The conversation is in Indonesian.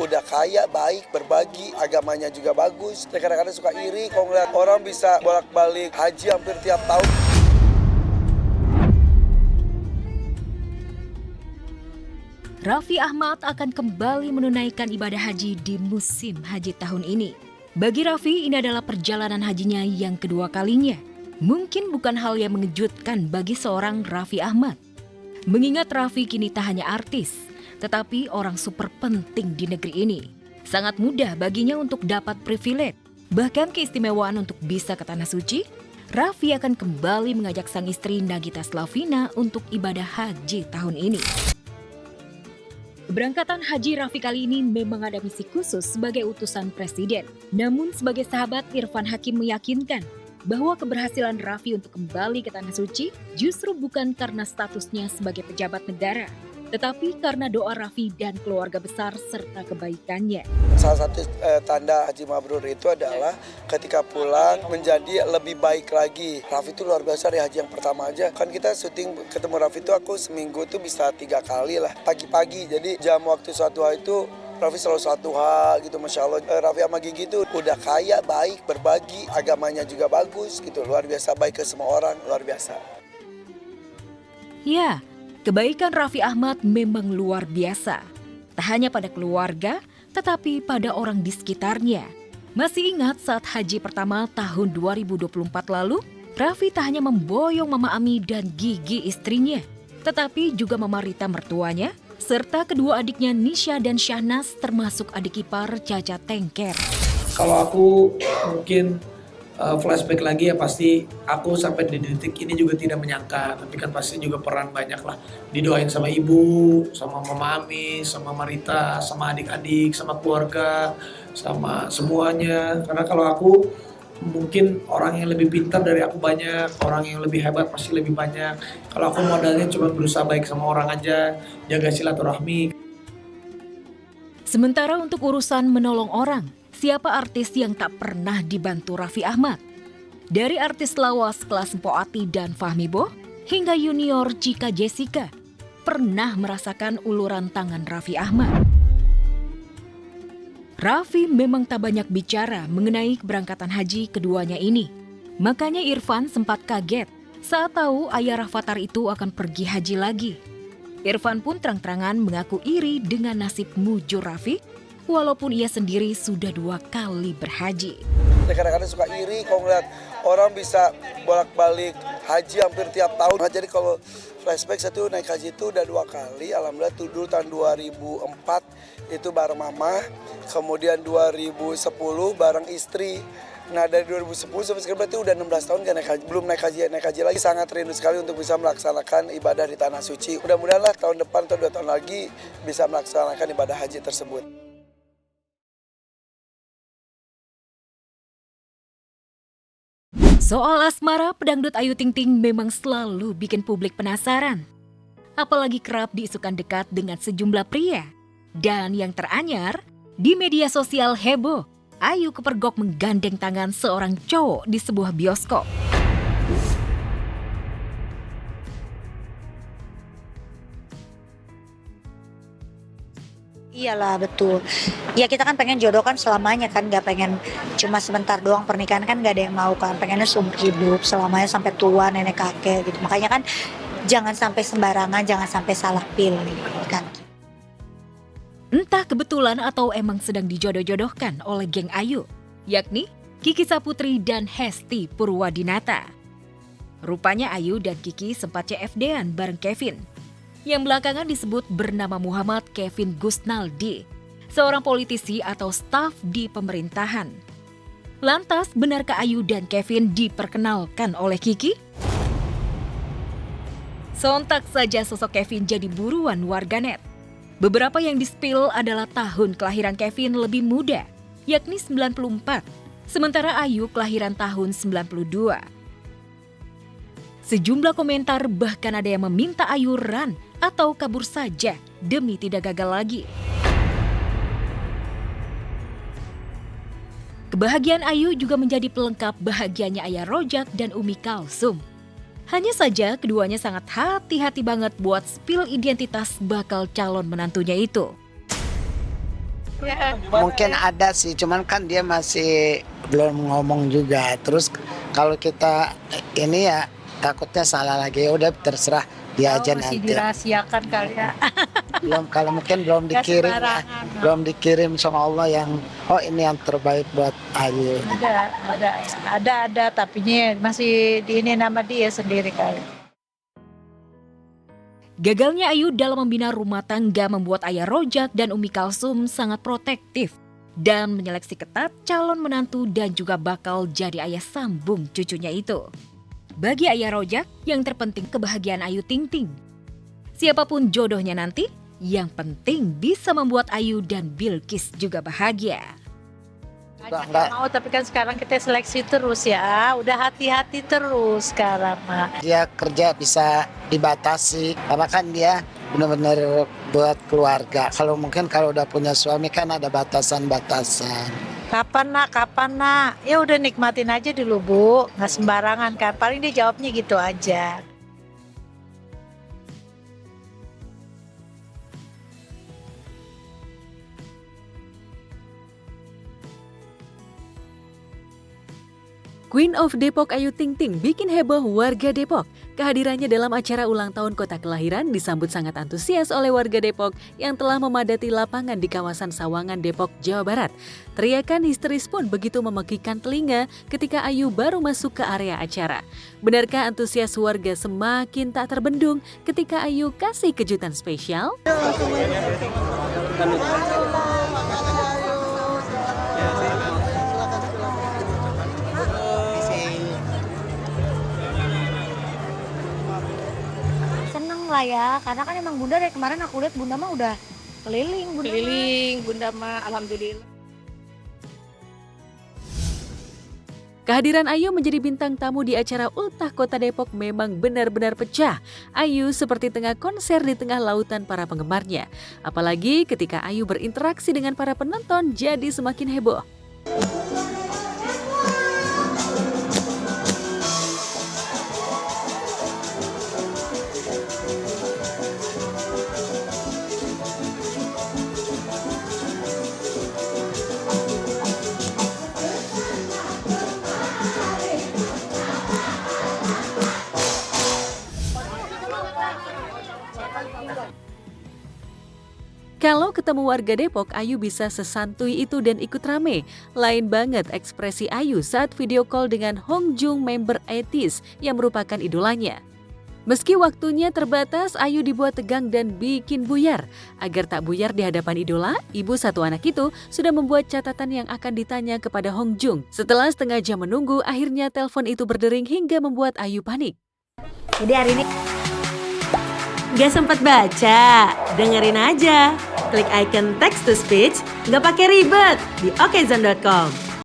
udah kaya, baik, berbagi, agamanya juga bagus. Saya kadang-kadang suka iri kalau ngeliat orang bisa bolak-balik haji hampir tiap tahun. Raffi Ahmad akan kembali menunaikan ibadah haji di musim haji tahun ini. Bagi Raffi, ini adalah perjalanan hajinya yang kedua kalinya. Mungkin bukan hal yang mengejutkan bagi seorang Raffi Ahmad. Mengingat Raffi kini tak hanya artis, tetapi orang super penting di negeri ini. Sangat mudah baginya untuk dapat privilege, bahkan keistimewaan untuk bisa ke Tanah Suci. Raffi akan kembali mengajak sang istri Nagita Slavina untuk ibadah haji tahun ini. Keberangkatan haji Raffi kali ini memang ada misi khusus sebagai utusan presiden. Namun sebagai sahabat, Irfan Hakim meyakinkan bahwa keberhasilan Raffi untuk kembali ke Tanah Suci justru bukan karena statusnya sebagai pejabat negara, tetapi karena doa Raffi dan keluarga besar serta kebaikannya. Salah satu tanda haji mabrur itu adalah ketika pulang menjadi lebih baik lagi. Raffi itu luar biasa dari haji yang pertama aja. Kan kita syuting ketemu Raffi itu aku seminggu tuh bisa 3 kali lah. Pagi-pagi, jadi jam waktu sholat duha itu Raffi selalu sholat duha gitu, Masya Allah. Raffi sama Gigi itu udah kaya, baik, berbagi, agamanya juga bagus gitu. Luar biasa baik ke semua orang, luar biasa. Ya, kebaikan Raffi Ahmad memang luar biasa. Tak hanya pada keluarga, tetapi pada orang di sekitarnya. Masih ingat saat haji pertama tahun 2024 lalu, Raffi tak hanya memboyong Mama Ami dan Gigi istrinya, tetapi juga Mama Rita mertuanya, serta kedua adiknya Nisha dan Syahnas termasuk adik ipar Caca Tengker. Kalau aku mungkin flashback lagi ya pasti aku sampai di detik ini juga tidak menyangka, tapi kan pasti juga peran banyak lah, didoain sama ibu, sama Mama Ami, sama Marita, sama adik-adik, sama keluarga, sama semuanya. Karena kalau aku mungkin orang yang lebih pintar dari aku banyak, orang yang lebih hebat pasti lebih banyak. Kalau aku modalnya cuma berusaha baik sama orang aja, jaga silaturahmi. Sementara untuk urusan menolong orang, siapa artis yang tak pernah dibantu Raffi Ahmad? Dari artis lawas kelas Mpok Ati dan Fahmi Boh, hingga junior Cika Jessica, pernah merasakan uluran tangan Raffi Ahmad. Raffi memang tak banyak bicara mengenai keberangkatan haji keduanya ini. Makanya Irfan sempat kaget saat tahu ayah Rafathar itu akan pergi haji lagi. Irfan pun terang-terangan mengaku iri dengan nasib mujur Raffi, walaupun ia sendiri sudah 2 kali berhaji. Saya kadang-kadang suka iri kalau ngeliat orang bisa bolak-balik haji hampir tiap tahun. Jadi kalau flashback saya tuh naik haji itu udah 2 kali. Alhamdulillah tuh dulu tahun 2004 itu bareng mama. Kemudian 2010 bareng istri. Nah dari 2010 sampai sekarang berarti udah 16 tahun kan belum naik haji lagi. Sangat rindu sekali untuk bisa melaksanakan ibadah di Tanah Suci. Mudah-mudahan lah tahun depan atau 2 tahun lagi bisa melaksanakan ibadah haji tersebut. Soal asmara, pedangdut Ayu Ting Ting memang selalu bikin publik penasaran. Apalagi kerap diisukan dekat dengan sejumlah pria. Dan yang teranyar, di media sosial heboh, Ayu kepergok menggandeng tangan seorang cowok di sebuah bioskop. Iyalah betul. Ya kita kan pengen jodoh kan selamanya kan, nggak pengen cuma sebentar doang. Pernikahan kan nggak ada yang mau kan, pengennya seumur hidup selamanya sampai tua nenek kakek gitu. Makanya kan jangan sampai sembarangan, jangan sampai salah pilih kan. Entah kebetulan atau emang sedang dijodoh-jodohkan oleh geng Ayu, yakni Kiki Saputri dan Hesti Purwadinata. Rupanya Ayu dan Kiki sempat CFD-an bareng Kevin, yang belakangan disebut bernama Muhammad Kevin Gusnaldi, seorang politisi atau staf di pemerintahan. Lantas, benarkah Ayu dan Kevin diperkenalkan oleh Kiki? Sontak saja sosok Kevin jadi buruan warganet. Beberapa yang di-spill adalah tahun kelahiran Kevin lebih muda, yakni 94, sementara Ayu kelahiran tahun 92. Sejumlah komentar bahkan ada yang meminta Ayu run atau kabur saja demi tidak gagal lagi. Kebahagiaan Ayu juga menjadi pelengkap bahagianya ayah Rojak dan Umi Kalsum. Hanya saja keduanya sangat hati-hati banget buat spill identitas bakal calon menantunya itu. Mungkin ada sih, cuman kan dia masih belum ngomong juga. Terus kalau kita ini ya takutnya salah lagi. Ya udah terserah dia aja masih nanti. dirahasiakan kali ya. Belum, kalau mungkin belum Nggak dikirim ya. sembarangan. Belum dikirim sama Allah yang ini yang terbaik buat Ayu. Ada tapi masih di ini nama dia sendiri kali. Gagalnya Ayu dalam membina rumah tangga membuat Ayah Rojak dan Umi Kalsum sangat protektif dan menyeleksi ketat calon menantu dan juga bakal jadi ayah sambung cucunya itu. Bagi Ayah Rojak, yang terpenting kebahagiaan Ayu Ting Ting. Siapapun jodohnya nanti, yang penting bisa membuat Ayu dan Bilkis juga bahagia. Nggak mau, tapi kan sekarang kita seleksi terus ya. Udah hati-hati terus sekarang mah. Dia kerja bisa dibatasi karena kan dia benar-benar buat keluarga. Kalau mungkin kalau udah punya suami kan ada batasan-batasan. Kapan nak? Ya udah nikmatin aja dulu Bu. Nggak sembarangan kan. Paling dia jawabnya gitu aja. Queen of Depok Ayu Ting Ting bikin heboh warga Depok. Kehadirannya dalam acara ulang tahun kota kelahiran disambut sangat antusias oleh warga Depok yang telah memadati lapangan di kawasan Sawangan, Depok, Jawa Barat. Teriakan histeris pun begitu memekikan telinga ketika Ayu baru masuk ke area acara. Benarkah antusias warga semakin tak terbendung ketika Ayu kasih kejutan spesial? Lah ya, karena kan emang Bunda dari kemarin aku lihat Bunda mah udah keliling Bunda mah alhamdulillah. Kehadiran Ayu menjadi bintang tamu di acara Ultah Kota Depok memang benar-benar pecah. Ayu seperti tengah konser di tengah lautan para penggemarnya. Apalagi ketika Ayu berinteraksi dengan para penonton jadi semakin heboh. Kalau ketemu warga Depok, Ayu bisa sesantui itu dan ikut rame. Lain banget ekspresi Ayu saat video call dengan Hong Jung, member ATEEZ yang merupakan idolanya. Meski waktunya terbatas, Ayu dibuat tegang dan bikin buyar. Agar tak buyar di hadapan idola, ibu satu anak itu sudah membuat catatan yang akan ditanya kepada Hong Jung. Setelah setengah jam menunggu, akhirnya telepon itu berdering hingga membuat Ayu panik. Jadi hari ini Gak sempat baca? Dengerin aja. Klik icon text to speech, gak pakai ribet di okezone.com.